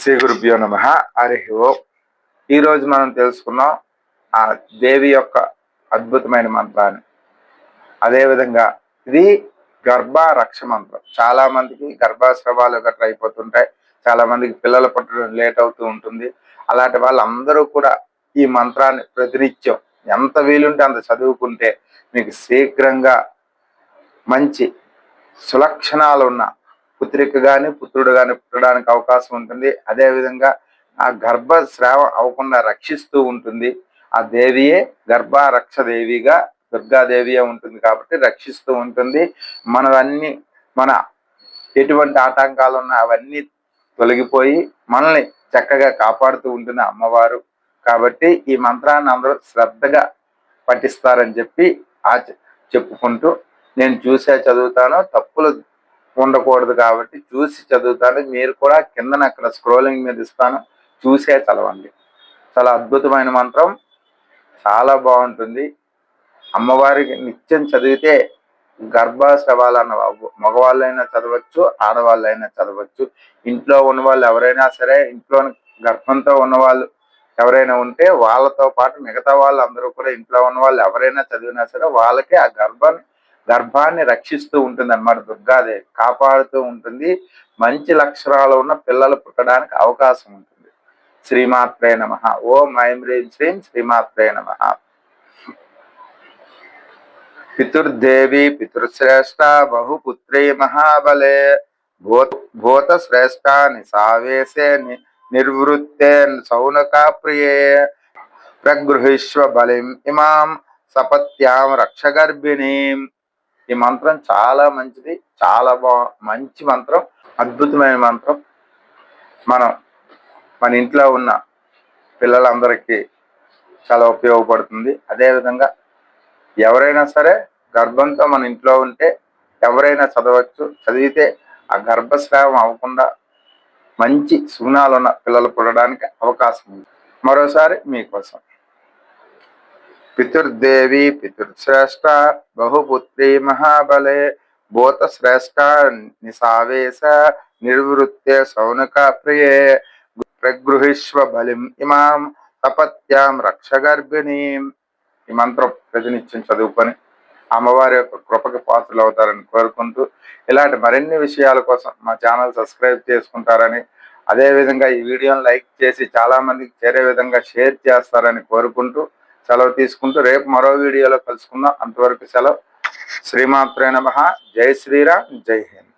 శ్రీ గురుభ్యో నమ. హరి ఓం. ఈరోజు మనం తెలుసుకున్నాం ఆ దేవి యొక్క అద్భుతమైన మంత్రాన్ని. అదేవిధంగా ఇది గర్భరక్ష మంత్రం. చాలా మందికి గర్భాస్రావాలు గట్రా అయిపోతుంటాయి. చాలా మందికి పిల్లలు పుట్టడం లేట్ అవుతూ ఉంటుంది. అలాంటి వాళ్ళందరూ కూడా ఈ మంత్రాన్ని ప్రతినిత్యం ఎంత వీలుంటే అంత చదువుకుంటే మీకు శీఘ్రంగా మంచి సులక్షణాలు ఉన్న పుత్రిక కానీ పుత్రుడు కానీ పుట్టడానికి అవకాశం ఉంటుంది. అదేవిధంగా ఆ గర్భస్రావం అవ్వకుండా రక్షిస్తూ ఉంటుంది. ఆ దేవియే గర్భరక్ష దేవిగా దుర్గాదేవియే ఉంటుంది కాబట్టి రక్షిస్తూ ఉంటుంది. మనవన్నీ మన ఎటువంటి ఆటంకాలు ఉన్నా అవన్నీ తొలగిపోయి మనల్ని చక్కగా కాపాడుతూ ఉంటుంది అమ్మవారు. కాబట్టి ఈ మంత్రాన్ని అందరూ శ్రద్ధగా పఠిస్తారని చెప్పి చెప్పుకుంటూ నేను చూసే చదువుతాను, తప్పులు ఉండకూడదు కాబట్టి చూసి చదువుతాను. మీరు కూడా కిందన అక్కడ స్క్రోలింగ్ మీద ఇస్తాను, చూసే చదవండి. చాలా అద్భుతమైన మంత్రం, చాలా బాగుంటుంది. అమ్మవారికి నిత్యం చదివితే గర్భస్రావాలన్న మగవాళ్ళైనా చదవచ్చు, ఆడవాళ్ళైనా చదవచ్చు. ఇంట్లో ఉన్న వాళ్ళు ఎవరైనా సరే, ఇంట్లో గర్భంతో ఉన్నవాళ్ళు ఎవరైనా ఉంటే వాళ్ళతో పాటు మిగతా వాళ్ళు అందరూ కూడా ఇంట్లో ఉన్న వాళ్ళు ఎవరైనా చదివినా సరే వాళ్ళకి ఆ గర్భాన్ని రక్షిస్తూ ఉంటుంది అన్నమాట. దుర్గాదేవి కాపాడుతూ ఉంటుంది. మంచి లక్షణాలు ఉన్న పిల్లలు పుట్టడానికి అవకాశం ఉంటుంది. శ్రీమాత్రే నమః. ఓం ఐం హ్రీం శ్రీం శ్రీమాత్రే నమః. పితుర్దేవి పితృశ్రేష్ట బహుపుత్రీ మహాబలే భూత శ్రేష్ట నిసావేశే నిర్వృత్తే సౌనకా ప్రియే ప్రగృహీష్వ బలిం ఇమాం సపత్యాం రక్షగర్భిణీం. ఈ మంత్రం చాలా మంచిది, చాలా మంచి మంత్రం, అద్భుతమైన మంత్రం. మన ఇంట్లో ఉన్న పిల్లలందరికీ చాలా ఉపయోగపడుతుంది. అదేవిధంగా ఎవరైనా సరే గర్భంతో మన ఇంట్లో ఉంటే ఎవరైనా చదవచ్చు. చదివితే ఆ గర్భస్రావం అవ్వకుండా మంచి సుగుణాలు ఉన్న పిల్లలు పుట్టడానికి అవకాశం ఉంది. మరోసారి మీకోసం. పితుర్దేవి పితృశ్రేష్ట బహుపుత్రీ మహాబలే భూత శ్రేష్ట నిసావేశ నిర్వృత్తే సౌనకా ప్రియే ప్రగృహీష్వ బలిం ఇమాం సపత్యాం రక్షగర్భిణీం. ఈ మంత్రం ప్రతినిత్యం చదువుకొని అమ్మవారి యొక్క కృపకి పాత్రలు అవుతారని కోరుకుంటూ, ఇలాంటి మరిన్ని విషయాల కోసం మా ఛానల్ సబ్స్క్రైబ్ చేసుకుంటారని, అదేవిధంగా ఈ వీడియోని లైక్ చేసి చాలా మందికి చేరే విధంగా షేర్ చేస్తారని కోరుకుంటూ సెలవు తీసుకుంటూ రేపు మరో వీడియోలో కలుసుకుందాం. అంతవరకు సెలవు. శ్రీమాత్రే నమః. జై శ్రీరామ్, జై హింద్.